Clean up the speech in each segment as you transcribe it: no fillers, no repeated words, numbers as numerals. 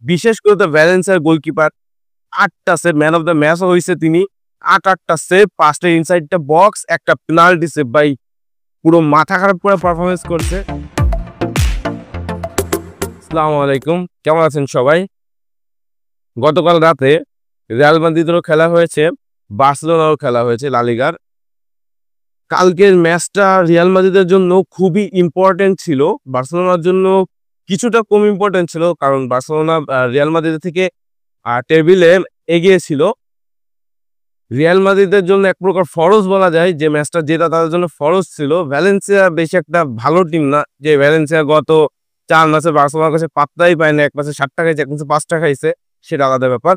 বিশেষ করে তো ভ্যালেন্সিয়ার গোলকিপার ৮টা সেভ, ম্যান অফ দ্য ম্যাচও হয়েছে তিনি। ৮টা সেভ, 5টা ইনসাইড দ্য বক্স, একটা পেনাল্টি সেভ। ভাই পুরো মাথা খারাপ করে পারফরমেন্স করছে। আসসালামু আলাইকুম, কেমন আছেন সবাই? গতকাল রাতে রিয়াল মাদ্রিদেরও খেলা হয়েছে, বার্সেলোনারও খেলা হয়েছে লা লিগার। কালকের ম্যাচটা রিয়াল মাদ্রিদের জন্য খুবই ইম্পর্টেন্ট ছিল, বার্সেলোনার জন্য কিছুটা কম ইম্পর্টেন্ট ছিল, কারণ বার্সেলোনা রিয়াল মাদ্রিদ থেকে টেবিলে এগিয়ে ছিল। রিয়াল মাদ্রিদের জন্য এক প্রকার ফরজ বলা যায়, যে ম্যাচটা জেতা তাদের জন্য ফরজ ছিল। ভ্যালেন্সিয়া বেশি একটা ভালো টিম না, যে ভ্যালেন্সিয়া গত 4 ম্যাচে বার্সেলোনার কাছে পাত্তাই পায় না। এক ম্যাচে 7টা খাইছে, এক ম্যাচে 5টা খাইছে, সেটা আলাদা ব্যাপার।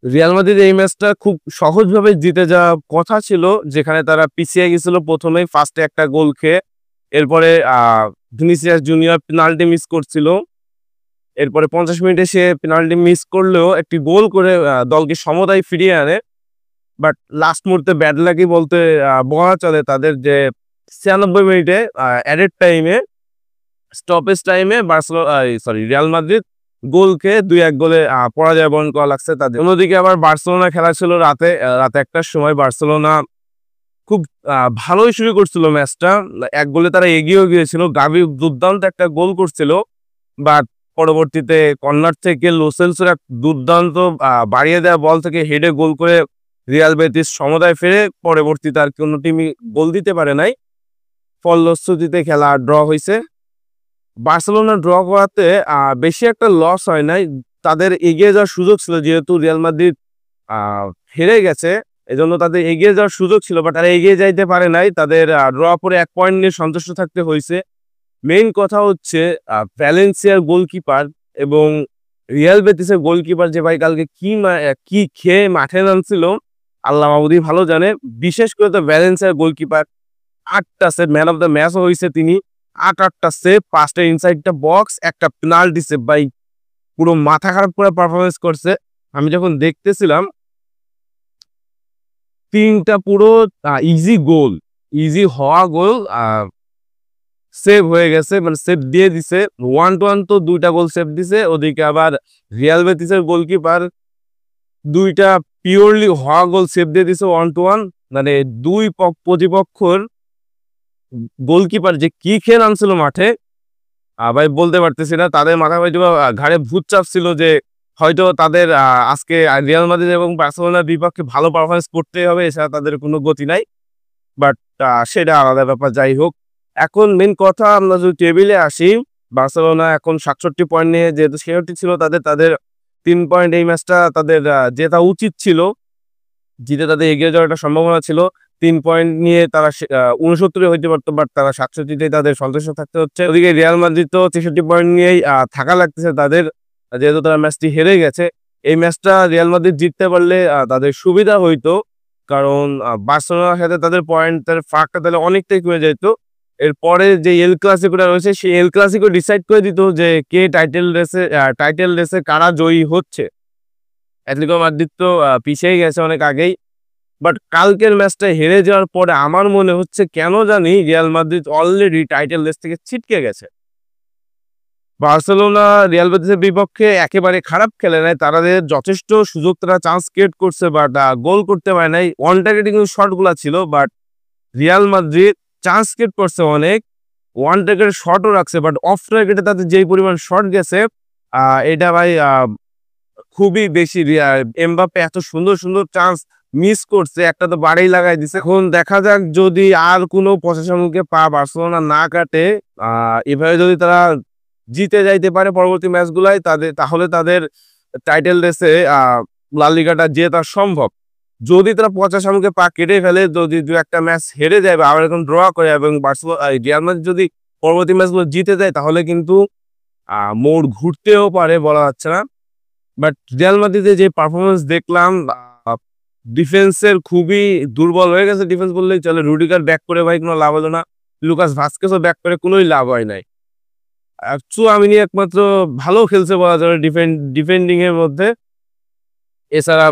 রিয়াল মাদ্রিদ এই ম্যাচটা খুব সহজভাবে জিতে যাওয়ার কথা ছিল, যেখানে তারা পিছিয়ে গেছিল প্রথমেই ফার্স্টে একটা গোল খেয়ে। এরপরে ভিনিসিয়াস জুনিয়র পেনাল্টি মিস করছিল, এরপরে 50 মিনিটে সে পেনাল্টি মিস করলেও একটি গোল করে দলকে সমতায় ফিরিয়ে আনে। বাট লাস্ট মুহূর্তে ব্যাড লাকি বলতে বলা চলে তাদের, যে 96 মিনিটে অ্যাডেড টাইমে, স্টপেজ টাইমে রিয়াল মাদ্রিদ গোল খেয়ে 2-1 গোলে পরাজয় বরণ করা লাগছে তাদের। অন্যদিকে আবার বার্সেলোনা খেলা ছিল রাতে 1টার সময়। বার্সেলোনা খুব ভালোই শুরু করছিল ম্যাচটা, 1 গোলে তারা এগিয়েও গিয়েছিল। গাভি দুর্দান্ত একটা গোল করছিল, বাট পরবর্তীতে কর্নার থেকে লোসেলসের এক দুর্দান্ত বাড়িয়ে দেওয়া বল থেকে হেডে গোল করে রিয়াল বেতিস সমতায় ফেরে। পরবর্তীতে আর কোনো টিমই গোল দিতে পারে নাই, ফলশ্রুতিতে খেলা ড্র হয়েছে। বার্সেলোনা ড্র করাতে বেশি একটা লস হয় নাই, তাদের এগিয়ে যাওয়ার সুযোগ ছিল, যেহেতু রিয়াল মাদ্রিদ হেরে গেছে, এজন্য তাদের এগিয়ে যাওয়ার সুযোগ ছিল, বাট তারা এগিয়ে যাইতে পারে নাই। তাদের ড্র করে 1 পয়েন্ট নিয়ে সন্তুষ্ট থাকতে হয়েছে। মেইন কথা হচ্ছে ভ্যালেন্সিয়ার গোলকিপার এবং রিয়াল বেতিসের গোলকিপার, যে ভাই কালকে কি খেয়ে মাঠে নামছিল আল্লাহ মাহবুদই ভালো জানে। বিশেষ করে তো ভ্যালেন্সিয়ার গোলকিপার 8টা সেভ, ম্যান অফ দ্য ম্যাচও হয়েছে তিনি। 8টা সেভ, 5টা ইনসাইড দ্য বক্স, একটা পেনাল্টি সেভ। ভাই পুরো মাথা খারাপ করে পারফরমেন্স করছে। আমি যখন দেখতেছিলাম 3টা পুরো ইজি গোল, ইজি হওয়া গোল সেভ হয়ে গেছে, মানে সেভ দিয়ে দিছে। 1-1 তো 2টা গোল সেভ দিছে। ওদিকে আবার রিয়াল বেতিসের গোলকিপার 2টা পিওরলি হওয়া গোল সেভ দিয়ে দিছে 1-1। মানে দুই প্রতিপক্ষর গোলকিপার যে কি খেয়ে নামছিল মাঠে, ভাই বলতে পারতেছি না। তাদের মাথায় হয়তো ঘাড়ে ভূত চাপ ছিল, যে হয়তো তাদের আজকে রিয়াল মাদ্রিদ এবং বার্সেলোনার বিপক্ষে ভালো পারফরমেন্স করতেই হবে, এছাড়া তাদের কোনো গতি নাই। বাট সেটা আলাদা ব্যাপার। যাই হোক, এখন মেন কথা আমরা যদি টেবিলে আসি, বার্সেলোনা এখন 67 পয়েন্ট নিয়ে, যেহেতু 66 ছিল তাদের 3 পয়েন্ট, এই ম্যাচটা তাদের জেতা উচিত ছিল, জিতে তাদের এগিয়ে যাওয়ার একটা সম্ভাবনা ছিল। 3 পয়েন্ট নিয়ে তারা 69 হইতে পারতো, বাট তারা 67তেই তাদের সন্তুষ্ট থাকতে হচ্ছে। ওদিকে রিয়াল মাদ্রিদ তো 63 পয়েন্ট নিয়েই থাকা লাগতেছে তাদের, যেহেতু তারা ম্যাচটি হেরে গেছে। এই ম্যাচটা রিয়াল মাদ্রিদ জিততে পারলে তাদের সুবিধা হইতো, কারণ বার্সেলোনার সাথে তাদের পয়েন্টের ফাঁকটা তাহলে অনেকটাই কমে যেত। এরপরে যে এল ক্লাসিকোটা রয়েছে, সেই এল ক্লাসিকো ডিসাইড করে দিত যে কে টাইটেল রেসে কারা জয়ী হচ্ছে। অ্যাটলেটিকো মাদ্রিদ তো পিছিয়ে গেছে অনেক আগেই, বাট কালকের ম্যাচটা হেরে যাওয়ার পরে আমার মনে হচ্ছে কেন জানি Real Madrid already title race থেকে ছিটকে গেছে। বার্সেলোনা রিয়াল বেতিসের বিপক্ষে একেবারে খারাপ খেলে নাই, তাদের যথেষ্ট সুযোগ, তারা চান্স ক্রিয়েট করছে, বাট গোল করতে পারে নাই। অন টার্গেটিং শটগুলা ছিল, but Real Madrid chance create করছে অনেক, ওয়ান টার্গেটের শটও রাখছে, বাট অফ টার্গেটে তাদের যেই পরিমাণ শট গেছে, এটা ভাই খুবই বেশি। এমবাপ্পে এত সুন্দর সুন্দর চান্স মিস করছে, একটা তো বাড়ি লাগাই দিছে। এখন দেখা যাক, যদি আর কোনো পসেশনকে বার্সেলোনা না কাটে, এভাবে যদি তারা জিতে যাইতে পারে পরবর্তী ম্যাচগুলাই, তাহলে তাদের টাইটেল রেসে লা লিগাটা জেতা সম্ভব। যদি তারা 50 পা কেটে ফেলে, যদি 2-1টা ম্যাচ হেরে যায় বা আবার এখন ড্র করে, এবং রিয়াল মাদ্রিদ যদি পরবর্তী ম্যাচগুলো জিতে যায়, তাহলে কিন্তু মোড় ঘুরতেও পারে, বলা যাচ্ছে না। বাট রিয়াল মাদ্রিদে যে পারফরমেন্স দেখলাম, ডিফেন্সের খুবই দুর্বল হয়ে গেছে। ডিফেন্স বললেই চলে। রুডিগার ব্যাক করে ভাই কোনো লাভ হলো না, লুকাস ভাস্কেসও ব্যাক করে কোনোই লাভ হয় নাই। চুয়ামিনি একমাত্র ভালো খেলছে বলা যায় ডিফেন্ডিং এর মধ্যে। এছাড়া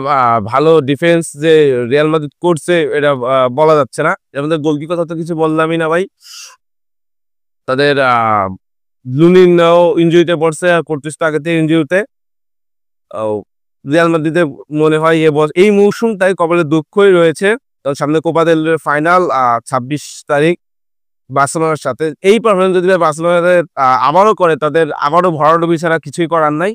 ভালো ডিফেন্স যে রিয়াল মাদ্রিদ করছে এটা বলা যাচ্ছে না। আমাদের গোলকিপার কথা তো কিছু বললামই না ভাই। তাদের লুনিনও ইনজুরিতে পড়ছে, আর কোর্টিস তো আগে থেকে ইনজুরিতে। রিয়াল মাদ্রিদে মনে হয় এই মৌসুমটাই কপালে দুঃখই রয়েছে। সামনে কোপা দেল রের ফাইনাল 26 তারিখ বার্সেলোনার সাথে। এই পারফরমেন্স যদি বার্সেলোনাদের আবারও করে, তাদের আবারও ভরাডুবি ছাড়া কিছুই করার নাই।